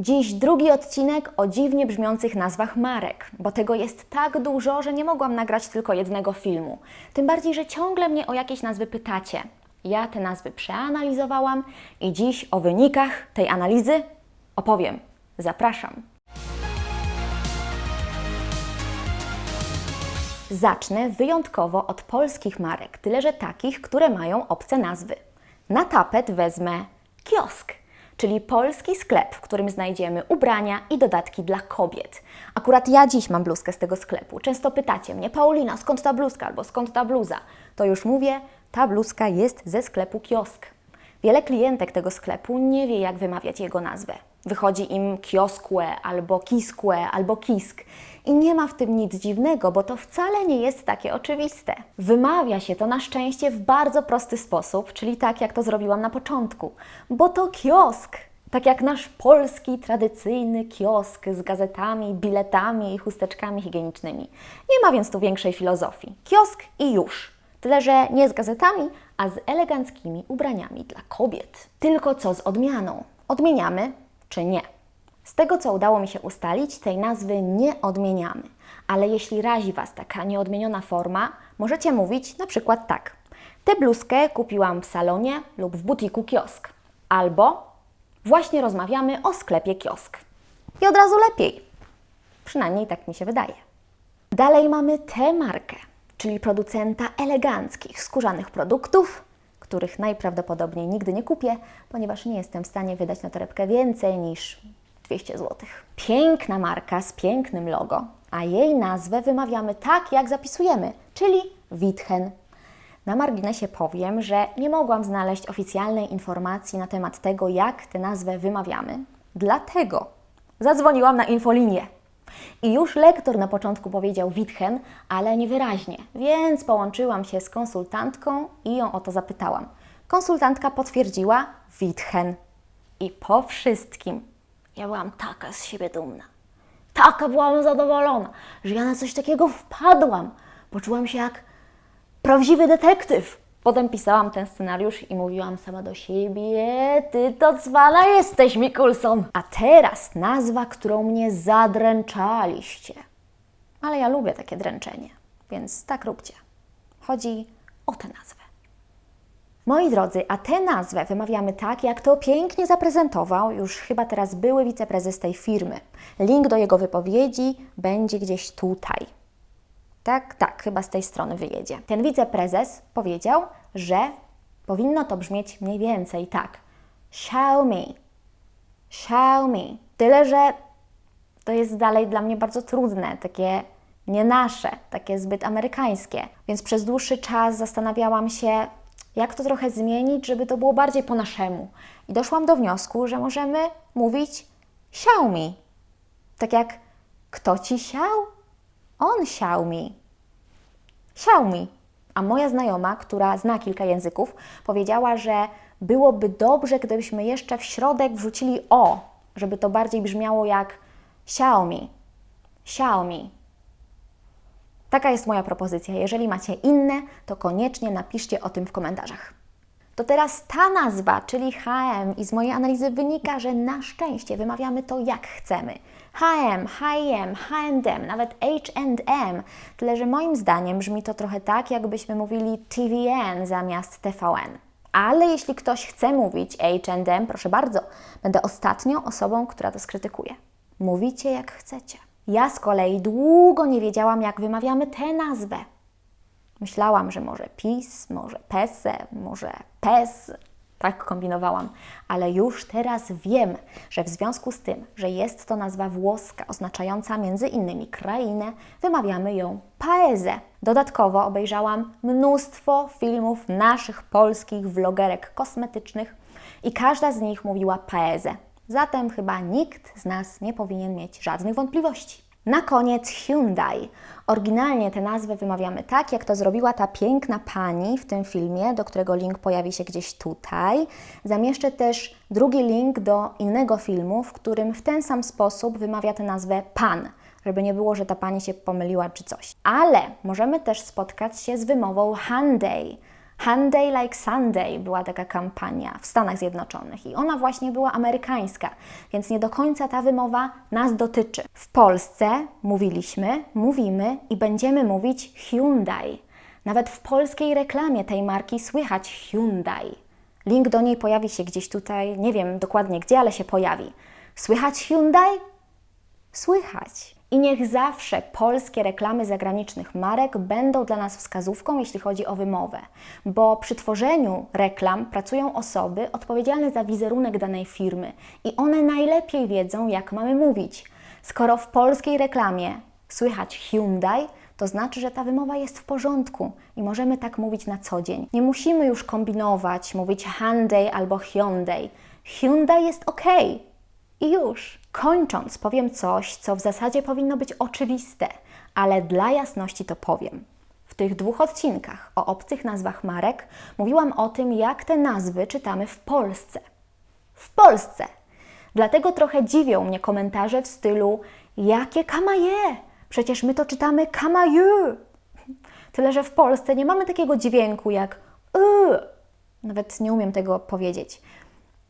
Dziś drugi odcinek o dziwnie brzmiących nazwach marek, bo tego jest tak dużo, że nie mogłam nagrać tylko jednego filmu. Tym bardziej, że ciągle mnie o jakieś nazwy pytacie. Ja te nazwy przeanalizowałam i dziś o wynikach tej analizy opowiem. Zapraszam. Zacznę wyjątkowo od polskich marek, tyle że takich, które mają obce nazwy. Na tapet wezmę kiosk, czyli polski sklep, w którym znajdziemy ubrania i dodatki dla kobiet. Akurat ja dziś mam bluzkę z tego sklepu. Często pytacie mnie: Paulina, skąd ta bluzka albo skąd ta bluza? To już mówię, ta bluzka jest ze sklepu kiosk. Wiele klientek tego sklepu nie wie, jak wymawiać jego nazwę. Wychodzi im kioskłe, albo kiskłe, albo kisk. I nie ma w tym nic dziwnego, bo to wcale nie jest takie oczywiste. Wymawia się to na szczęście w bardzo prosty sposób, czyli tak, jak to zrobiłam na początku. Bo to kiosk! Tak jak nasz polski, tradycyjny kiosk z gazetami, biletami i chusteczkami higienicznymi. Nie ma więc tu większej filozofii. Kiosk i już. Tyle że nie z gazetami, a z eleganckimi ubraniami dla kobiet. Tylko co z odmianą? Odmieniamy czy nie? Z tego, co udało mi się ustalić, tej nazwy nie odmieniamy. Ale jeśli razi Was taka nieodmieniona forma, możecie mówić na przykład tak: tę bluzkę kupiłam w salonie lub w butiku kiosk. Albo właśnie rozmawiamy o sklepie kiosk. I od razu lepiej. Przynajmniej tak mi się wydaje. Dalej mamy tę markę, czyli producenta eleganckich, skórzanych produktów, których najprawdopodobniej nigdy nie kupię, ponieważ nie jestem w stanie wydać na torebkę więcej niż 200 zł. Piękna marka z pięknym logo, a jej nazwę wymawiamy tak, jak zapisujemy, czyli Witchen. Na marginesie powiem, że nie mogłam znaleźć oficjalnej informacji na temat tego, jak tę nazwę wymawiamy. Dlatego zadzwoniłam na infolinię. I już lektor na początku powiedział Witchen, ale niewyraźnie, więc połączyłam się z konsultantką i ją o to zapytałam. Konsultantka potwierdziła Witchen. I po wszystkim ja byłam taka z siebie dumna. Taka byłam zadowolona, że ja na coś takiego wpadłam. Poczułam się jak prawdziwy detektyw. Potem pisałam ten scenariusz i mówiłam sama do siebie: ty to cwana jesteś, Mikulson. A teraz nazwa, którą mnie zadręczaliście. Ale ja lubię takie dręczenie, więc tak róbcie. Chodzi o tę nazwę. Moi drodzy, a tę nazwę wymawiamy tak, jak to pięknie zaprezentował już chyba teraz były wiceprezes tej firmy. Link do jego wypowiedzi będzie gdzieś tutaj. Tak, chyba z tej strony wyjedzie. Ten wiceprezes powiedział, że powinno to brzmieć mniej więcej tak: Xiaomi. Xiaomi. Tyle, że to jest dalej dla mnie bardzo trudne, takie nie nasze, takie zbyt amerykańskie. Więc przez dłuższy czas zastanawiałam się, jak to trochę zmienić, żeby to było bardziej po naszemu. I doszłam do wniosku, że możemy mówić Xiaomi. Tak jak kto ci siał? On siał mi. Xiaomi. A moja znajoma, która zna kilka języków, powiedziała, że byłoby dobrze, gdybyśmy jeszcze w środek wrzucili o, żeby to bardziej brzmiało jak Xiaomi. Xiaomi. Taka jest moja propozycja. Jeżeli macie inne, to koniecznie napiszcie o tym w komentarzach. To teraz ta nazwa, czyli H&M, i z mojej analizy wynika, że na szczęście wymawiamy to jak chcemy. H&M, H&M, H&M, nawet H&M, tyle że moim zdaniem brzmi to trochę tak, jakbyśmy mówili TVN zamiast TVN. Ale jeśli ktoś chce mówić H&M, proszę bardzo, będę ostatnią osobą, która to skrytykuje. Mówicie jak chcecie. Ja z kolei długo nie wiedziałam, jak wymawiamy tę nazwę. Myślałam, że może PiS, może PESE, może PES. Tak kombinowałam. Ale już teraz wiem, że w związku z tym, że jest to nazwa włoska oznaczająca między innymi krainę, wymawiamy ją Paese. Dodatkowo obejrzałam mnóstwo filmów naszych polskich vlogerek kosmetycznych i każda z nich mówiła Paese. Zatem chyba nikt z nas nie powinien mieć żadnych wątpliwości. Na koniec Hyundai. Oryginalnie tę nazwę wymawiamy tak, jak to zrobiła ta piękna pani w tym filmie, do którego link pojawi się gdzieś tutaj. Zamieszczę też drugi link do innego filmu, w którym w ten sam sposób wymawia tę nazwę pan, żeby nie było, że ta pani się pomyliła czy coś. Ale możemy też spotkać się z wymową Hyundai. Hyundai Like Sunday była taka kampania w Stanach Zjednoczonych i ona właśnie była amerykańska, więc nie do końca ta wymowa nas dotyczy. W Polsce mówiliśmy, mówimy i będziemy mówić Hyundai. Nawet w polskiej reklamie tej marki słychać Hyundai. Link do niej pojawi się gdzieś tutaj, nie wiem dokładnie gdzie, ale się pojawi. Słychać Hyundai? Słychać. I niech zawsze polskie reklamy zagranicznych marek będą dla nas wskazówką, jeśli chodzi o wymowę, bo przy tworzeniu reklam pracują osoby odpowiedzialne za wizerunek danej firmy i one najlepiej wiedzą, jak mamy mówić. Skoro w polskiej reklamie słychać Hyundai, to znaczy, że ta wymowa jest w porządku i możemy tak mówić na co dzień. Nie musimy już kombinować, mówić Hyundai albo Hyundai. Hyundai jest ok. I już. Kończąc, powiem coś, co w zasadzie powinno być oczywiste, ale dla jasności to powiem. W tych 2 odcinkach o obcych nazwach marek mówiłam o tym, jak te nazwy czytamy w Polsce. W Polsce! Dlatego trochę dziwią mnie komentarze w stylu jakie kamaje? Przecież my to czytamy kamaje. Tyle, że w Polsce nie mamy takiego dźwięku jak Nawet nie umiem tego powiedzieć.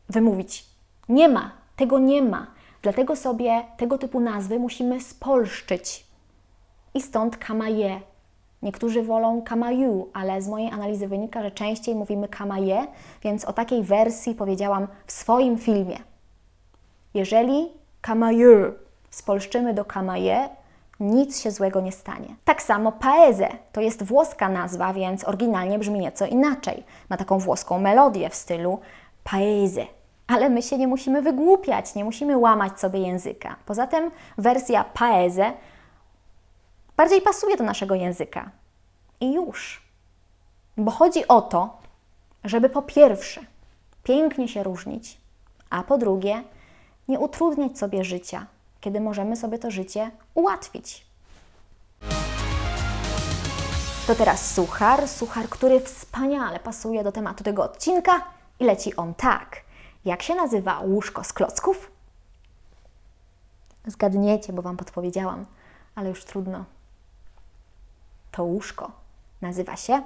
Wymówić. Nie ma. Tego nie ma. Dlatego sobie tego typu nazwy musimy spolszczyć. I stąd kamaje. Niektórzy wolą kamaju, ale z mojej analizy wynika, że częściej mówimy kamaje, więc o takiej wersji powiedziałam w swoim filmie. Jeżeli kamaje spolszczymy do kamaje, nic się złego nie stanie. Tak samo paese to jest włoska nazwa, więc oryginalnie brzmi nieco inaczej. Ma taką włoską melodię w stylu paese. Ale my się nie musimy wygłupiać, nie musimy łamać sobie języka. Poza tym wersja paese bardziej pasuje do naszego języka. I już. Bo chodzi o to, żeby po pierwsze pięknie się różnić, a po drugie nie utrudniać sobie życia, kiedy możemy sobie to życie ułatwić. To teraz suchar, który wspaniale pasuje do tematu tego odcinka i leci on tak. Jak się nazywa łóżko z klocków? Zgadniecie, bo Wam podpowiedziałam, ale już trudno. To łóżko nazywa się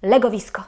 legowisko.